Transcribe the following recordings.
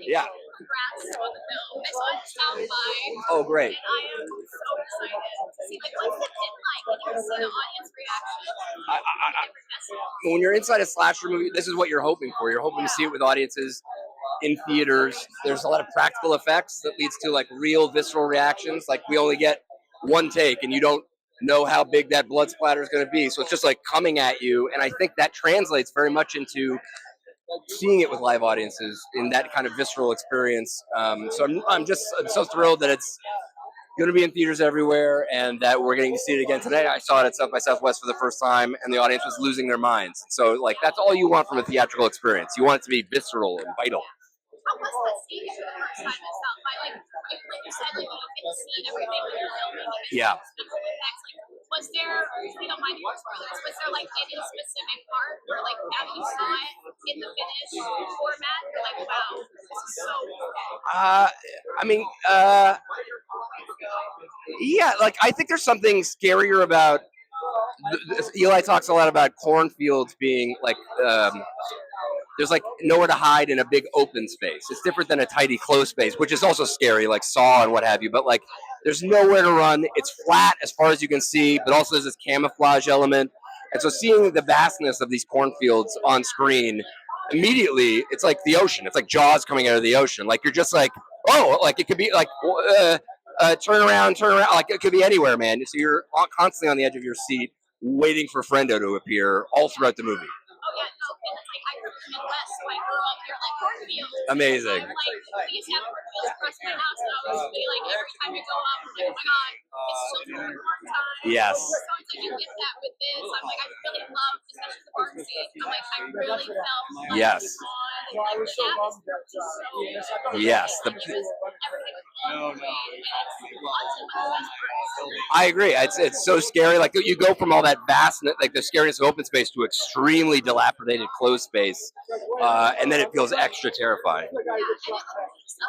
Yeah. Congrats on the film. I saw it South by. Oh, great. And I am so excited to see, like, what's the pit like when you see the audience reaction? When you're inside a slasher movie, this is what you're hoping for. You're hoping to see it with audiences in theaters. There's a lot of practical effects that leads to like real visceral reactions. Like we only get one take and you don't know how big that blood splatter is going to be. So it's just like coming at you. And I think that translates very much into seeing it with live audiences in that kind of visceral experience. So I'm so thrilled that it's going to be in theaters everywhere and that we're getting to see it again today. I saw it at South by Southwest for the first time and the audience was losing their minds. So like that's all you want from a theatrical experience. You want it to be visceral and vital. How was that seeing it for the first time at South by? Like you said, like you don't get to see everything when you're filming. Yeah. Was there, if you don't mind any spoilers, was there like any specific part where like after you saw it in the finished format, you're like, wow, this is so good? I mean, yeah, like I think there's something scarier about. Eli talks a lot about cornfields being like there's like nowhere to hide in a big open space. It's different than a tidy closed space, which is also scary, like Saw and what have you. But like, there's nowhere to run. It's flat as far as you can see, but also there's this camouflage element. And so seeing the vastness of these cornfields on screen, immediately it's like the ocean. It's like Jaws coming out of the ocean. Like you're just like, oh, like it could be like turn around. Like it could be anywhere, man. So you're constantly on the edge of your seat, waiting for Frendo to appear all throughout the movie. Oh yeah, no, and it's like I grew up in the Midwest, so I grew up near like cornfields. Amazing. And, like we used to have cornfields across my house, and I was be like every time we go up, I'm like, oh my god, it's children corn time. Yes. So it's like you get that with this. I'm like, I really love, especially the barn scene. I'm like, I really felt like yes. on, and like the atmosphere was just so good. Yes. Everything was on the way, and it's lots of the best parts. I agree. It's so scary. Like you go from all that vastness, like the scariness of open space, to extremely dilapidated closed space, and then it feels extra terrifying. Yeah, and it looks up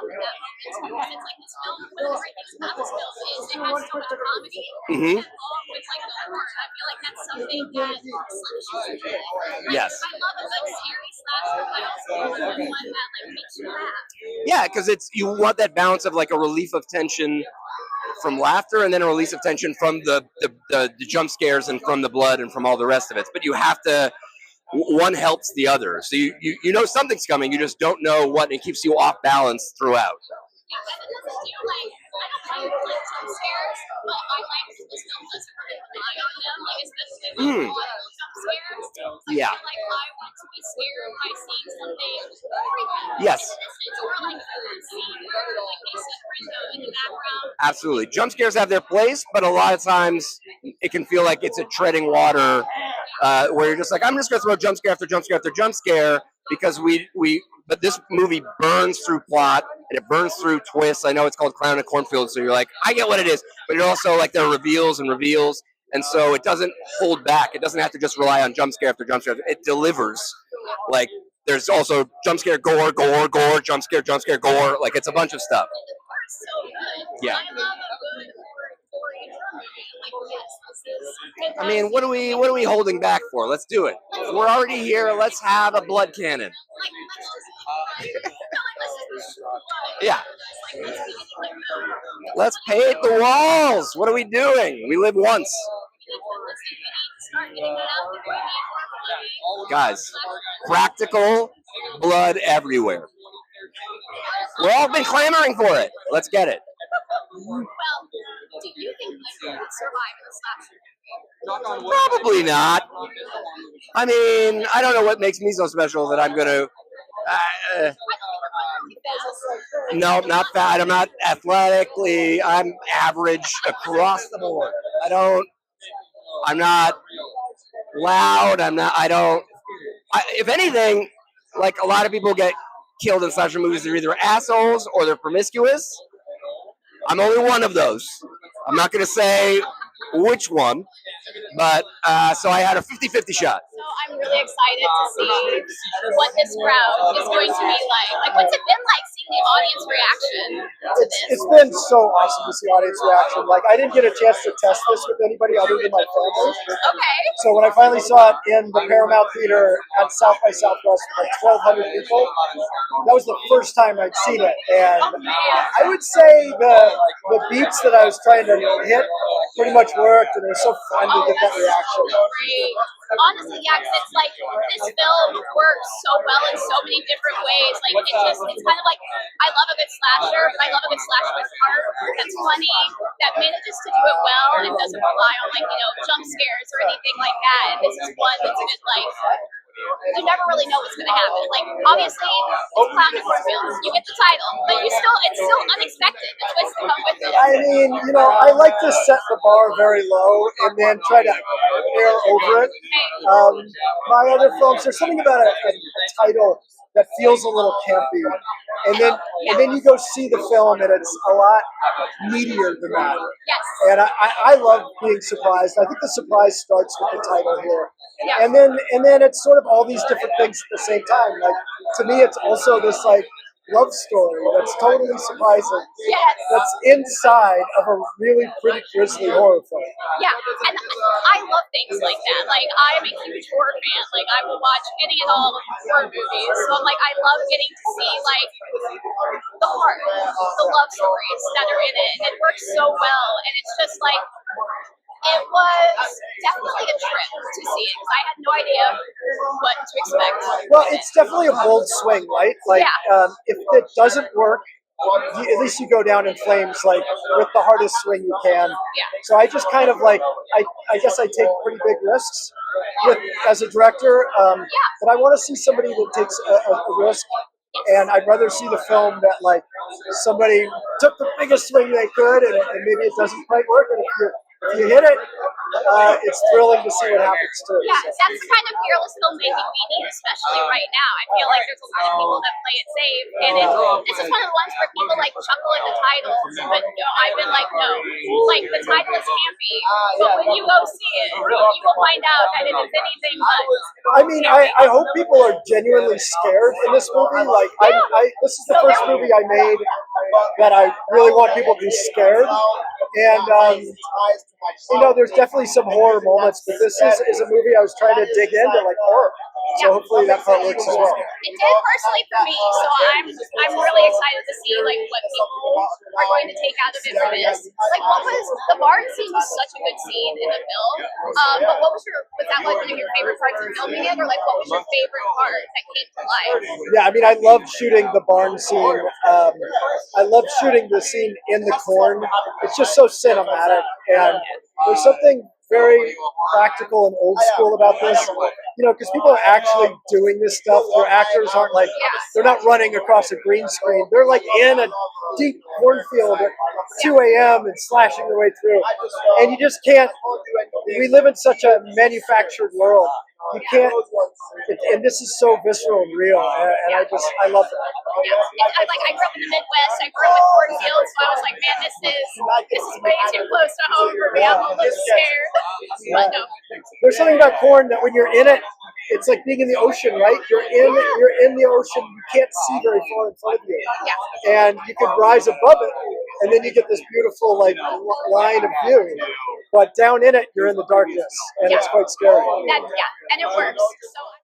in that moment too. It's like this film. One of the great things about this film is it has so much comedy, Mm-hmm. and along with like the horror. I feel like that's something that slashers do. Like, Yes. I love a good scary slasher, but I also love one that like makes you laugh. Yeah, because you want that balance of like a relief of tension from laughter and then a release of tension from the jump scares and from the blood and from all the rest of it. But you have to, one helps the other. So you know something's coming, you just don't know what, and it keeps you off balance throughout. Yeah, and it doesn't do like, I don't like jump scares, but I like that this film doesn't really rely on them, like especially when a lot of jump scares. Yeah. I feel like I want to be scared by seeing something creepy. Yes. And in this, it's more like a scene where like they see Frendo in the background. Absolutely. Jump scares have their place, but a lot of times it can feel like it's a treading water where you're just like, I'm just going to throw jump scare after jump scare after jump scare because but this movie burns through plot and it burns through twists. I know it's called Clown in a Cornfield, so you're like, I get what it is, but it also like there are reveals, and so it doesn't hold back. It doesn't have to just rely on jump scare after jump scare. It delivers. Like there's also jump scare, gore, jump scare, gore. Like it's a bunch of stuff. So good. Yeah. I love a good gory movie. Like yes, this is. I mean, what are we holding back for? Let's do it. We're already here. Let's have a blood cannon. Yeah. Let's paint the walls. What are we doing? We live once. Guys, practical blood everywhere. We've all been clamoring for it. Let's get it. Well, do you think that you would survive in a slasher movie? Probably not. I mean, I don't know what makes me so special that I'm going to... no, not fat. I'm not athletically. I'm average across the board. I'm not loud. If anything, like a lot of people get killed in slasher movies, they're either assholes or they're promiscuous. I'm only one of those. I'm not going to say which one, but so I had a 50-50 shot. So I'm really excited to see what this crowd is going to be like. Like, what's it been like seeing the audience reaction to this? It's been so awesome to see audience reaction. Like, I didn't get a chance to test this with anybody other than my family. Okay. So when I finally saw it in the Paramount Theater at South by Southwest with like 1,200 people, that was the first time I'd seen it. And I would say the beats that I was trying to hit pretty much worked, and it was so fun to get that reaction. Great. Honestly, yeah, because it's like this film works so well in so many different ways. Like it's kind of like, I love a good slasher, but I love a good slasher with heart that's funny, that manages to do it well and doesn't rely on like, jump scares or anything like that. And this is one that's a bit like, you never really know what's going to happen. Like, obviously, it's Clown in a Cornfield. You get the title, but it's still unexpected. The twists that come with it. I mean, I like to set the bar very low and then try to air over it. My other films, there's something about a title that feels a little campy, and then you go see the film and it's a lot meatier than that. Yes. And I love being surprised. I think the surprise starts with the title here. Yeah. And then it's sort of all these different things at the same time. Like, to me, it's also this like love story that's totally surprising. Yes. That's inside of a really pretty grisly horror film. Yeah, and I love things like that. Like, I'm a huge horror fan. Like, I will watch any and all horror movies. So I'm like, I love getting to see like the heart, the love stories that are in it, and it works so well. And it's just like, it was definitely a trip to see it because I had no idea what to expect. Well, it's definitely a bold swing, right? Like, if it doesn't work, at least you go down in flames, like with the hardest swing you can. Yeah. So I just kind of like, I guess I take pretty big risks as a director, but I want to see somebody that takes a risk. And I'd rather see the film that like somebody took the biggest swing they could, and maybe it doesn't quite work. And if you hit it, it's thrilling to see what happens too. Yeah, that's the kind of fearless filmmaking we need, especially right now. I feel like there's a lot of people that play it safe, and this is one of the ones where people like chuckle at the titles, but I've been like, no, like the title is campy, but when you go see it, you will find out that it is anything but. I mean, I hope people are genuinely scared in this movie. Like, this is the first movie I made that I really want people to be scared. And there's definitely some horror moments, but this is a movie I was trying to dig into, like horror. So hopefully that part works as well. It did personally for me, so I'm really excited to see like what people are going to take out of it for this. Like, what was the barn scene was such a good scene in the film, but what was that like one of your favorite parts of filming it, or like what was your favorite part that came to life? Yeah, I mean, I love shooting the barn scene. I love shooting the scene in the corn. It's just so cinematic, and there's something very practical and old school about this, because people are actually doing this stuff. Their actors aren't like, they're not running across a green screen. They're like in a deep cornfield at 2 a.m. and slashing their way through. And you just can't, we live in such a manufactured world. You can't, and this is so visceral and real, and I love it. Yeah, I grew up in the Midwest. I grew up in cornfields, so I was like, man, this is way too close to home for me. I'm a little scared. But no. There's something about corn that when you're in it, it's like being in the ocean, right? You're in the ocean. You can't see very far in front of you, and you can rise above it, and then you get this beautiful like line of view. But down in it, you're in the darkness, and it's quite scary. And it works. So.